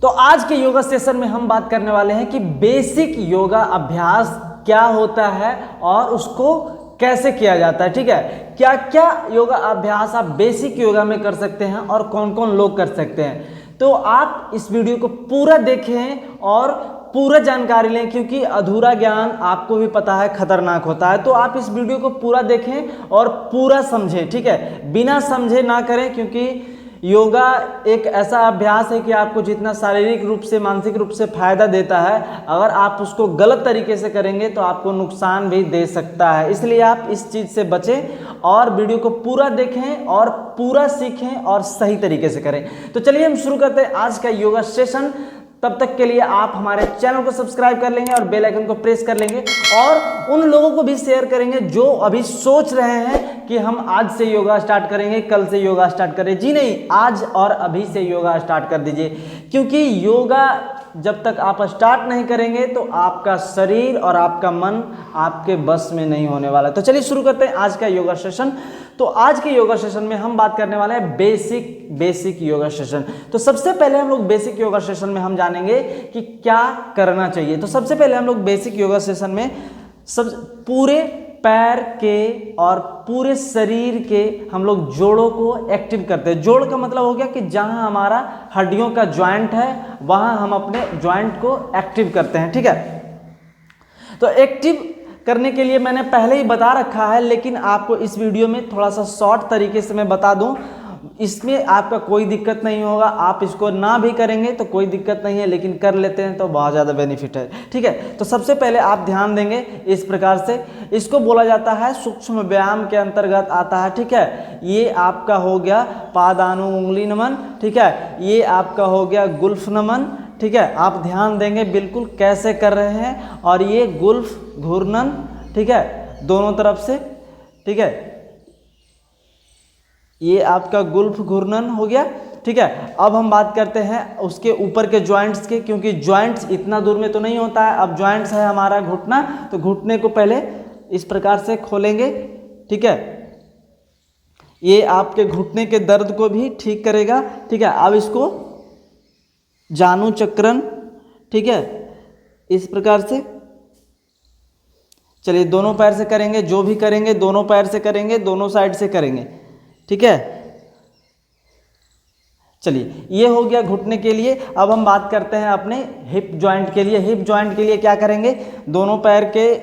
तो आज के योगा सेशन में हम बात करने वाले हैं कि बेसिक योगा अभ्यास क्या होता है और उसको कैसे किया जाता है। ठीक है, क्या क्या योगा अभ्यास आप बेसिक योगा में कर सकते हैं और कौन कौन लोग कर सकते हैं। तो आप इस वीडियो को पूरा देखें और पूरा जानकारी लें, क्योंकि अधूरा ज्ञान आपको भी पता है खतरनाक होता है। तो आप इस वीडियो को पूरा देखें और पूरा समझें। ठीक है, बिना समझे ना करें, क्योंकि योगा एक ऐसा अभ्यास है कि आपको जितना शारीरिक रूप से मानसिक रूप से फायदा देता है, अगर आप उसको गलत तरीके से करेंगे तो आपको नुकसान भी दे सकता है। इसलिए आप इस चीज़ से बचें और वीडियो को पूरा देखें और पूरा सीखें और सही तरीके से करें। तो चलिए हम शुरू करते हैं आज का योगा सेशन। तब तक के लिए आप हमारे चैनल को सब्सक्राइब कर लेंगे और बेल आइकन को प्रेस कर लेंगे और उन लोगों को भी शेयर करेंगे जो अभी सोच रहे हैं कि हम आज से योगा स्टार्ट करेंगे, कल से योगा स्टार्ट करें। जी नहीं, आज और अभी से योगा स्टार्ट कर दीजिए, क्योंकि योगा जब तक आप स्टार्ट नहीं करेंगे तो आपका शरीर और आपका मन आपके बस में नहीं होने वाला। तो चलिए शुरू करते हैं आज का योगा सेशन। तो आज के योगा सेशन में हम बात करने वाले हैं बेसिक योगा सेशन। तो सबसे पहले हम लोग बेसिक योगा सेशन में हम जानेंगे कि क्या करना चाहिए। तो सबसे पहले हम लोग बेसिक योगा सेशन में सब पूरे पैर के और पूरे शरीर के हम लोग जोड़ों को एक्टिव करते हैं। जोड़ का मतलब हो गया कि जहां हमारा हड्डियों का ज्वाइंट है वहां हम अपने ज्वाइंट को एक्टिव करते हैं। ठीक है, तो एक्टिव करने के लिए मैंने पहले ही बता रखा है, लेकिन आपको इस वीडियो में थोड़ा सा शॉर्ट तरीके से मैं बता दूं, इसमें आपका कोई दिक्कत नहीं होगा। आप इसको ना भी करेंगे तो कोई दिक्कत नहीं है, लेकिन कर लेते हैं तो बहुत ज़्यादा बेनिफिट है। ठीक है, तो सबसे पहले आप ध्यान देंगे इस प्रकार से। इसको बोला जाता है सूक्ष्म व्यायाम के अंतर्गत आता है। ठीक है, ये आपका हो गया पादानु उंगली नमन। ठीक है, ये आपका हो गया गुल्फ नमन। ठीक है, आप ध्यान देंगे बिल्कुल कैसे कर रहे हैं। और ये गुल्फ घूर्णन, ठीक है, दोनों तरफ से। ठीक है, ये आपका गुल्फ घूर्णन हो गया। ठीक है, अब हम बात करते हैं उसके ऊपर के ज्वाइंट्स के, क्योंकि ज्वाइंट्स इतना दूर में तो नहीं होता है। अब ज्वाइंट्स है हमारा घुटना, तो घुटने को पहले इस प्रकार से खोलेंगे। ठीक है, ये आपके घुटने के दर्द को भी ठीक करेगा। ठीक है, अब इसको जानु चक्रण, ठीक है, इस प्रकार से। चलिए दोनों पैर से करेंगे, जो भी करेंगे दोनों पैर से करेंगे, दोनों साइड से करेंगे। ठीक है, चलिए ये हो गया घुटने के लिए। अब हम बात करते हैं अपने हिप जॉइंट के लिए। हिप जॉइंट के लिए क्या करेंगे, दोनों पैर के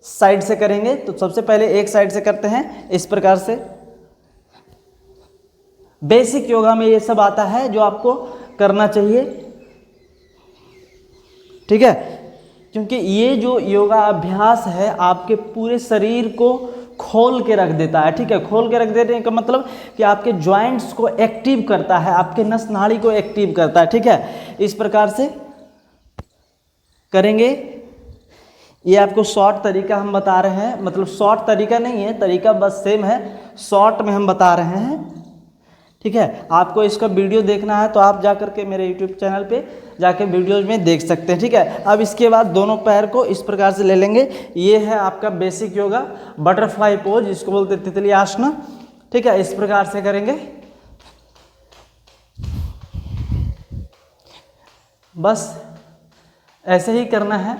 साइड से करेंगे। तो सबसे पहले एक साइड से करते हैं इस प्रकार से। बेसिक योगा में ये सब आता है जो आपको करना चाहिए। ठीक है, क्योंकि ये जो योगा अभ्यास है आपके पूरे शरीर को खोल के रख देता है। ठीक है, खोल के रख देने का मतलब कि आपके ज्वाइंट्स को एक्टिव करता है, आपके नस नाड़ी को एक्टिव करता है। ठीक है, इस प्रकार से करेंगे। ये आपको शॉर्ट तरीका हम बता रहे हैं, मतलब शॉर्ट तरीका नहीं है, तरीका बस सेम है, शॉर्ट में हम बता रहे हैं। ठीक है, आपको इसका वीडियो देखना है तो आप जाकर के मेरे YouTube चैनल पे जाके वीडियोज में देख सकते हैं। ठीक है, अब इसके बाद दोनों पैर को इस प्रकार से ले लेंगे। ये है आपका बेसिक योगा बटरफ्लाई पोज, जिसको बोलते हैं तितली आसना। ठीक है, इस प्रकार से करेंगे। बस ऐसे ही करना है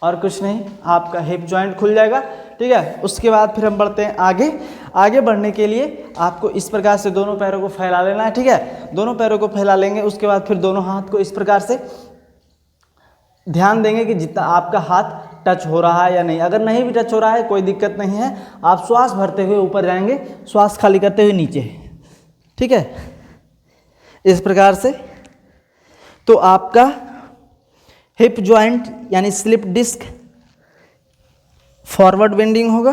और कुछ नहीं, आपका हिप जॉइंट खुल जाएगा। ठीक है, उसके बाद फिर हम बढ़ते हैं आगे। आगे बढ़ने के लिए आपको इस प्रकार से दोनों पैरों को फैला लेना है। ठीक है, दोनों पैरों को फैला लेंगे। उसके बाद फिर दोनों हाथ को इस प्रकार से ध्यान देंगे कि जितना आपका हाथ टच हो रहा है या नहीं। अगर नहीं भी टच हो रहा है कोई दिक्कत नहीं है, आप श्वास भरते हुए ऊपर जाएंगे, श्वास खाली करते हुए नीचे। ठीक है, इस प्रकार से। तो आपका हिप जॉइंट यानी स्लिप डिस्क फॉरवर्ड बेंडिंग होगा।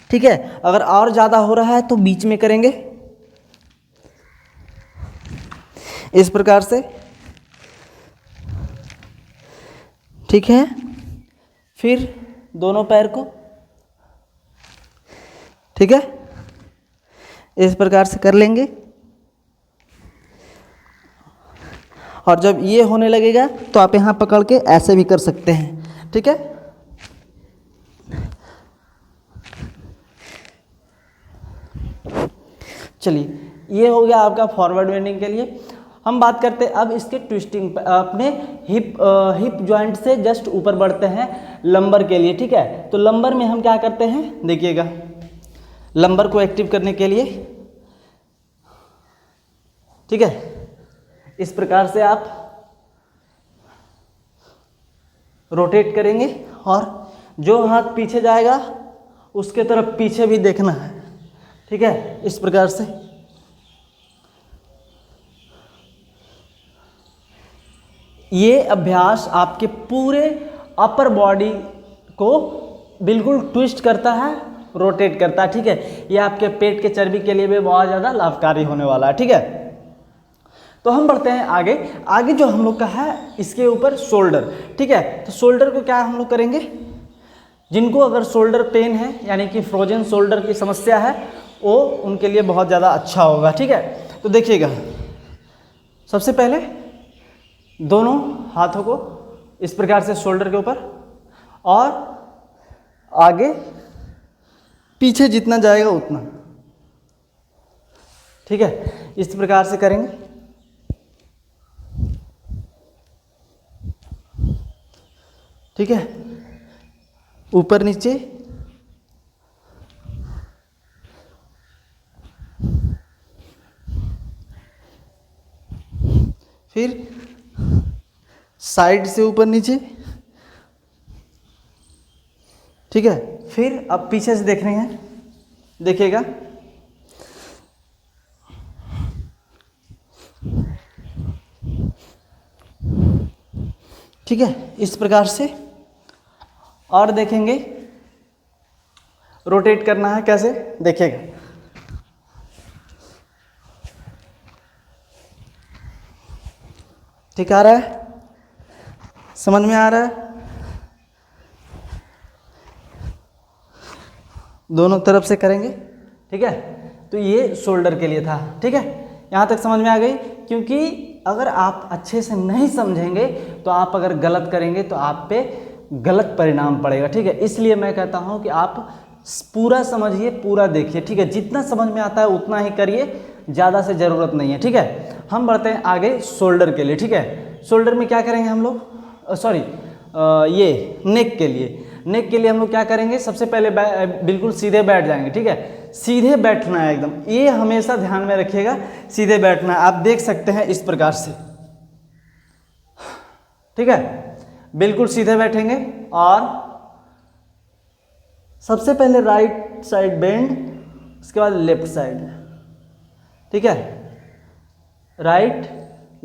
ठीक है, अगर और ज़्यादा हो रहा है तो बीच में करेंगे इस प्रकार से। ठीक है, फिर दोनों पैर को, ठीक है, इस प्रकार से कर लेंगे। और जब ये होने लगेगा तो आप यहाँ पकड़ के ऐसे भी कर सकते हैं। ठीक है, चलिए ये हो गया आपका फॉरवर्ड बेंडिंग के लिए। हम बात करते हैं अब इसके ट्विस्टिंग, अपने हिप जॉइंट से जस्ट ऊपर बढ़ते हैं लंबर के लिए, ठीक है। तो लंबर में हम क्या करते हैं, देखिएगा, लंबर को एक्टिव करने के लिए, ठीक है, इस प्रकार से आप रोटेट करेंगे और जो हाथ पीछे जाएगा उसके तरफ पीछे भी देखना है, ठीक है, इस प्रकार से। ये अभ्यास आपके पूरे अपर बॉडी को बिल्कुल ट्विस्ट करता है, रोटेट करता है, ठीक है। ये आपके पेट के चर्बी के लिए भी बहुत ज़्यादा लाभकारी होने वाला है, ठीक है। तो हम बढ़ते हैं आगे। आगे जो हम लोग का है इसके ऊपर शोल्डर, ठीक है। तो शोल्डर को क्या हम लोग करेंगे, जिनको अगर शोल्डर पेन है यानी कि फ्रोजन शोल्डर की समस्या है वो उनके लिए बहुत ज़्यादा अच्छा होगा, ठीक है। तो देखिएगा, सबसे पहले दोनों हाथों को इस प्रकार से शोल्डर के ऊपर और आगे पीछे जितना जाएगा उतना, ठीक है, इस प्रकार से करेंगे, ठीक है, ऊपर नीचे, फिर साइड से ऊपर नीचे, ठीक है। फिर अब पीछे से देख रहे हैं, देखिएगा, ठीक है, इस प्रकार से। और देखेंगे रोटेट करना है कैसे, देखिएगा, ठीक आ रहा है, समझ में आ रहा है, दोनों तरफ से करेंगे, ठीक है। तो ये शोल्डर के लिए था, ठीक है, यहाँ तक समझ में आ गई। क्योंकि अगर आप अच्छे से नहीं समझेंगे तो आप अगर गलत करेंगे तो आप पे गलत परिणाम पड़ेगा, ठीक है। इसलिए मैं कहता हूँ कि आप पूरा समझिए, पूरा देखिए, ठीक है, जितना समझ में आता है उतना ही करिए, ज़्यादा से ज़रूरत नहीं है, ठीक है। हम बढ़ते हैं आगे शोल्डर के लिए, ठीक है। शोल्डर में क्या करेंगे हम लोग, सॉरी, ये नेक के लिए, नेक के लिए हम लोग क्या करेंगे, सबसे पहले बिल्कुल सीधे बैठ जाएंगे, ठीक है, सीधे बैठना है एकदम, ये हमेशा ध्यान में रखिएगा, सीधे बैठना है। आप देख सकते हैं इस प्रकार से, ठीक है, बिल्कुल सीधे बैठेंगे और सबसे पहले राइट साइड बेंड, उसके बाद लेफ्ट साइड, ठीक है, राइट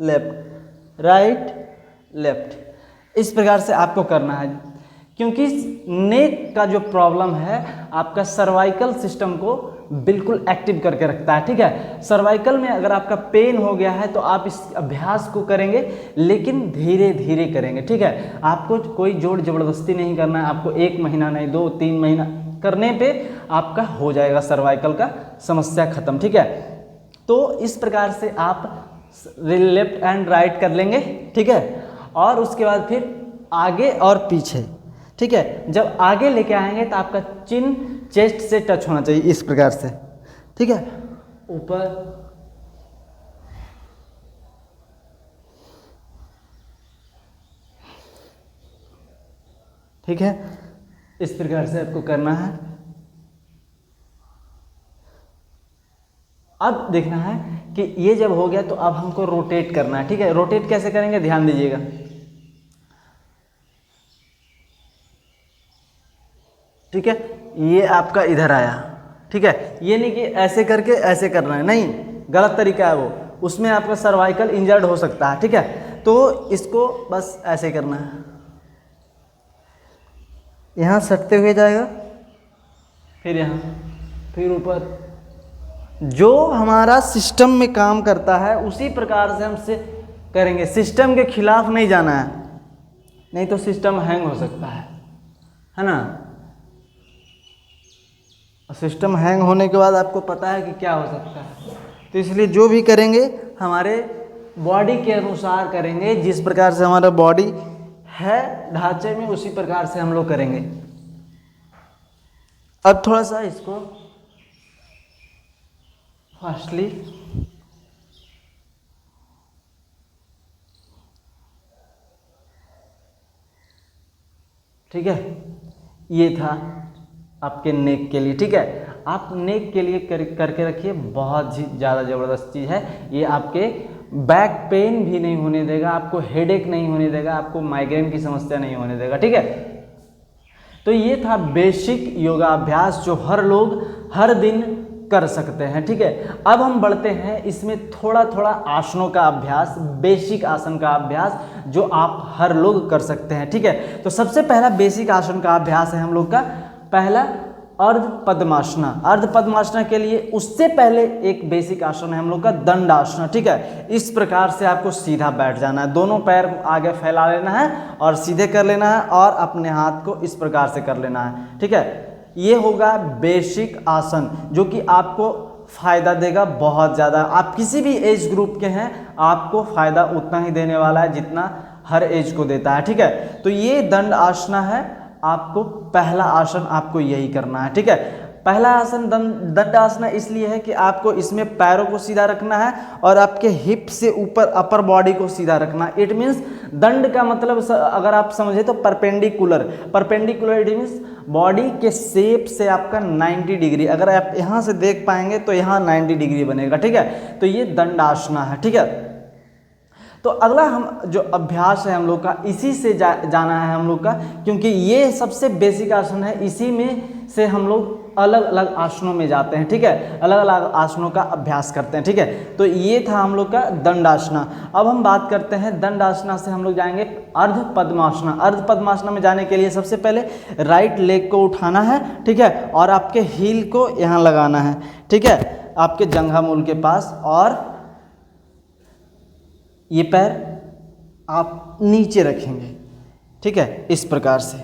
लेफ्ट, राइट लेफ्ट, इस प्रकार से आपको करना है। क्योंकि नेक का जो प्रॉब्लम है आपका सर्वाइकल सिस्टम को बिल्कुल एक्टिव करके रखता है, ठीक है। सर्वाइकल में अगर आपका पेन हो गया है तो आप इस अभ्यास को करेंगे लेकिन धीरे धीरे करेंगे, ठीक है। आपको कोई जोर जबरदस्ती नहीं करना है, आपको 1 महीना नहीं 2-3 महीना करने पे आपका हो जाएगा सर्वाइकल का समस्या खत्म, ठीक है। तो इस प्रकार से आप लेफ्ट एंड राइट कर लेंगे, ठीक है, और उसके बाद फिर आगे और पीछे, ठीक है। जब आगे लेके आएंगे तो आपका चिन चेस्ट से टच होना चाहिए इस प्रकार से, ठीक है, ऊपर, ठीक है, इस प्रकार से आपको करना है। अब देखना है कि ये जब हो गया तो अब हमको रोटेट करना है, ठीक है। रोटेट कैसे करेंगे, ध्यान दीजिएगा, ठीक है, ये आपका इधर आया, ठीक है, ये नहीं कि ऐसे करके ऐसे करना है, नहीं, गलत तरीका है वो, उसमें आपका सर्वाइकल इंजर्ड हो सकता है, ठीक है। तो इसको बस ऐसे करना है, यहाँ सटते हुए जाएगा, फिर यहाँ, फिर ऊपर, जो हमारा सिस्टम में काम करता है उसी प्रकार से हम से करेंगे, सिस्टम के खिलाफ नहीं जाना है, नहीं तो सिस्टम हैंग हो सकता है ना। सिस्टम हैंग होने के बाद आपको पता है कि क्या हो सकता है, तो इसलिए जो भी करेंगे हमारे बॉडी के अनुसार करेंगे, जिस प्रकार से हमारा बॉडी है ढांचे में उसी प्रकार से हम लोग करेंगे। अब थोड़ा सा इसको फास्टली, ठीक है, ये था आपके नेक के लिए। ठीक है, आप नेक के लिए करके रखिए, बहुत ही ज़्यादा ज़बरदस्त चीज़ है ये। आपके बैक पेन भी नहीं होने देगा, आपको हेडेक नहीं होने देगा, आपको माइग्रेन की समस्या नहीं होने देगा। ठीक है, तो ये था बेसिक योगा अभ्यास जो हर लोग हर दिन कर सकते हैं। ठीक है, अब हम बढ़ते हैं इसमें थोड़ा थोड़ा आसनों का अभ्यास, बेसिक आसन का अभ्यास जो आप हर लोग कर सकते हैं। ठीक है, तो सबसे पहला बेसिक आसन का अभ्यास है हम लोग का पहला अर्ध पद्मासना। अर्ध पद्मासना के लिए उससे पहले एक बेसिक आसन है हम लोग का दंडासना। ठीक है, इस प्रकार से आपको सीधा बैठ जाना है, दोनों पैर आगे फैला लेना है और सीधे कर लेना है और अपने हाथ को इस प्रकार से कर लेना है। ठीक है, ये होगा बेसिक आसन जो कि आपको फायदा देगा बहुत ज़्यादा। आप किसी भी एज ग्रुप के हैं, आपको फायदा उतना ही देने वाला है जितना हर एज को देता है। ठीक है, तो ये दंड आसना है, आपको पहला आसन आपको यही करना है। ठीक है, पहला आसन दंड आसना इसलिए है कि आपको इसमें पैरों को सीधा रखना है और आपके हिप से ऊपर अपर बॉडी को सीधा रखना है। इट मीन्स दंड का मतलब अगर आप समझे तो perpendicular. Perpendicular it means body के शेप से आपका 90 डिग्री, अगर आप यहाँ से देख पाएंगे तो यहाँ 90 डिग्री बनेगा। ठीक है, तो ये दंड आसना है। ठीक है, तो अगला हम जो अभ्यास है हम लोग का इसी से जाना है हम लोग का, क्योंकि ये सबसे बेसिक आसन है, इसी में से हम लोग अलग अलग आसनों में जाते हैं। ठीक है, अलग अलग आसनों का अभ्यास करते हैं। ठीक है, तो ये था हम लोग का दंडासना। अब हम बात करते हैं दंडासना से हम लोग जाएंगे अर्ध पद्मासना। अर्ध पद्मासना में जाने के लिए सबसे पहले राइट लेग को उठाना है। ठीक है, और आपके हील को यहाँ लगाना है। ठीक है, आपके जंघा मूल के पास, और ये पैर आप नीचे रखेंगे। ठीक है, इस प्रकार से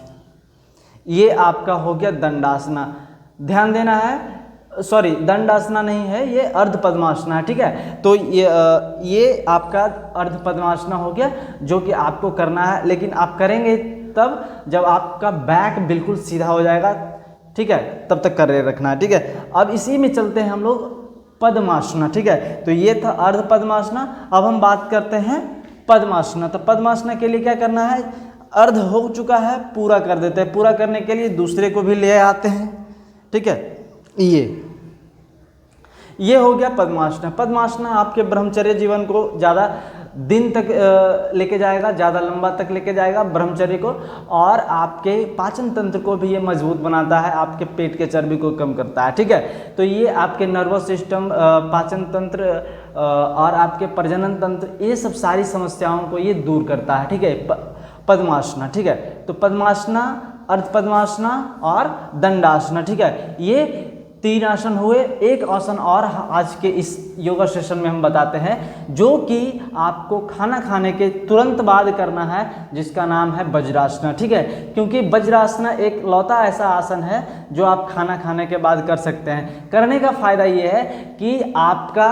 ये आपका हो गया दंडासना। ध्यान देना है, सॉरी दंडासना नहीं है, ये अर्ध पद्मासना है। ठीक है, तो ये आपका अर्ध पद्मासना हो गया जो कि आपको करना है, लेकिन आप करेंगे तब जब आपका बैक बिल्कुल सीधा हो जाएगा। ठीक है, तब तक कर रखना है। ठीक है, अब इसी में चलते हैं हम लोग पद्मासना। ठीक है, तो ये था अर्ध पद्मासना। अब हम बात करते हैं पद्मासना। तो पद्मासना के लिए क्या करना है, अर्ध हो चुका है, पूरा कर देते हैं। पूरा करने के लिए दूसरे को भी ले आते हैं। ठीक है, ये हो गया पद्मासना। पद्मासना आपके ब्रह्मचर्य जीवन को ज़्यादा दिन तक लेके जाएगा, ज़्यादा लंबा तक लेके जाएगा ब्रह्मचर्य को, और आपके पाचन तंत्र को भी ये मजबूत बनाता है, आपके पेट के चर्बी को कम करता है। ठीक है, तो ये आपके नर्वस सिस्टम, पाचन तंत्र और आपके प्रजनन तंत्र, ये सब सारी समस्याओं को ये दूर करता है। ठीक है, पद्मासना। ठीक है, तो पद्मासना, अर्ध पद्मासना और दंडासना। ठीक है, ये 3 आसन हुए। एक आसन और आज के इस योगा सेशन में हम बताते हैं जो कि आपको खाना खाने के तुरंत बाद करना है, जिसका नाम है वज्रासना। ठीक है, क्योंकि वज्रासना एक लौता ऐसा आसन है जो आप खाना खाने के बाद कर सकते हैं। करने का फ़ायदा ये है कि आपका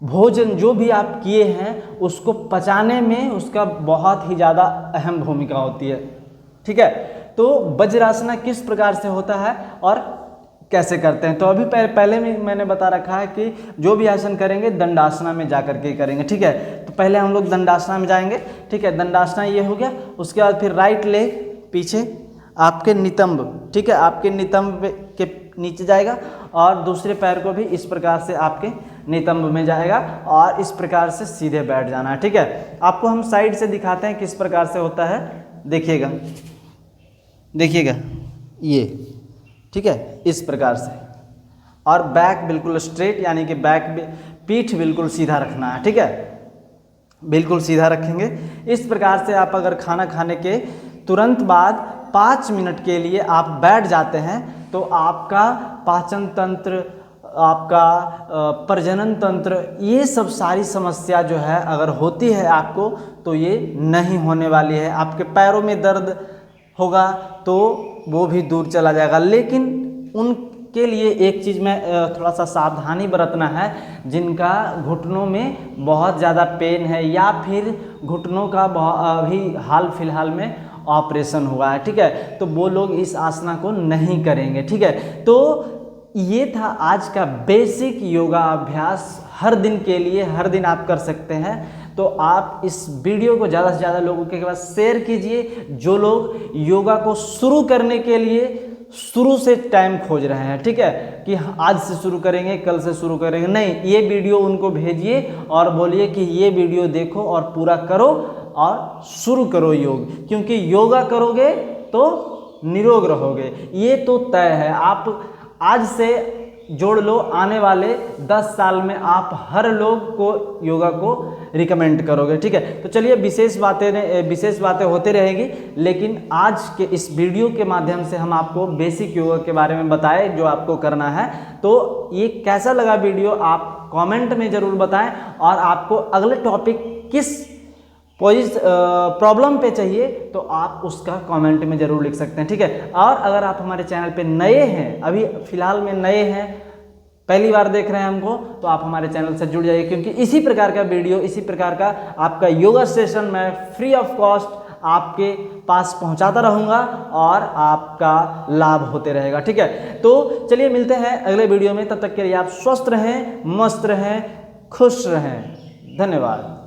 भोजन जो भी आप किए हैं उसको पचाने में उसका बहुत ही ज़्यादा अहम भूमिका होती है। ठीक है, तो वज्रासना किस प्रकार से होता है और कैसे करते हैं, तो अभी पहले में मैंने बता रखा है कि जो भी आसन करेंगे दंडासना में जा करके करेंगे। ठीक है, तो पहले हम लोग दंडासना में जाएंगे। ठीक है, दंडासना ये हो गया। उसके बाद फिर राइट लेग पीछे आपके नितंब, ठीक है, आपके नितंब के नीचे जाएगा और दूसरे पैर को भी इस प्रकार से आपके नितंब में जाएगा और इस प्रकार से सीधे बैठ जाना है। ठीक है, आपको हम साइड से दिखाते हैं किस प्रकार से होता है। देखिएगा, देखिएगा ये, ठीक है, इस प्रकार से, और बैक बिल्कुल स्ट्रेट, यानी कि बैक पीठ बिल्कुल सीधा रखना है। ठीक है, बिल्कुल सीधा रखेंगे। इस प्रकार से आप अगर खाना खाने के तुरंत बाद 5 मिनट के लिए आप बैठ जाते हैं तो आपका पाचन तंत्र, आपका प्रजनन तंत्र, ये सब सारी समस्या जो है अगर होती है आपको तो ये नहीं होने वाली है। आपके पैरों में दर्द होगा तो वो भी दूर चला जाएगा, लेकिन उनके लिए एक चीज़ में थोड़ा सा सावधानी बरतना है, जिनका घुटनों में बहुत ज़्यादा पेन है या फिर घुटनों का अभी हाल फिलहाल में ऑपरेशन हुआ है। ठीक है, तो वो लोग इस आसना को नहीं करेंगे। ठीक है, तो ये था आज का बेसिक योगा अभ्यास, हर दिन के लिए, हर दिन आप कर सकते हैं। तो तो आप इस वीडियो को ज़्यादा से ज़्यादा लोगों के पास शेयर कीजिए, जो लोग योगा को शुरू करने के लिए शुरू से टाइम खोज रहे हैं, ठीक है, कि आज से शुरू करेंगे, कल से शुरू करेंगे, नहीं, ये वीडियो उनको भेजिए और बोलिए कि ये वीडियो देखो और पूरा करो और शुरू करो योग, क्योंकि योगा करोगे तो निरोग रहोगे, ये तो तय है। आप आज से जोड़ लो, आने वाले 10 साल में आप हर लोग को योगा को रिकमेंड करोगे, ठीक है। तो चलिए विशेष बातें होते रहेगी, लेकिन आज के इस वीडियो के माध्यम से हम आपको बेसिक योगा के बारे में बताए जो आपको करना है। तो ये कैसा लगा वीडियो आप कमेंट में ज़रूर बताएं, और आपको अगले टॉपिक किस प्रॉब्लम पे चाहिए तो आप उसका कमेंट में ज़रूर लिख सकते हैं, ठीक है। और अगर आप हमारे चैनल पे नए हैं, अभी फ़िलहाल में नए हैं, पहली बार देख रहे हैं हमको, तो आप हमारे चैनल से जुड़ जाइए, क्योंकि इसी प्रकार का वीडियो, इसी प्रकार का आपका योगा सेशन मैं फ्री ऑफ कॉस्ट आपके पास पहुंचाता रहूँगा और आपका लाभ होते रहेगा, ठीक है। तो चलिए मिलते हैं अगले वीडियो में, तब तक के लिए आप स्वस्थ रहें, मस्त रहें, खुश रहें। धन्यवाद।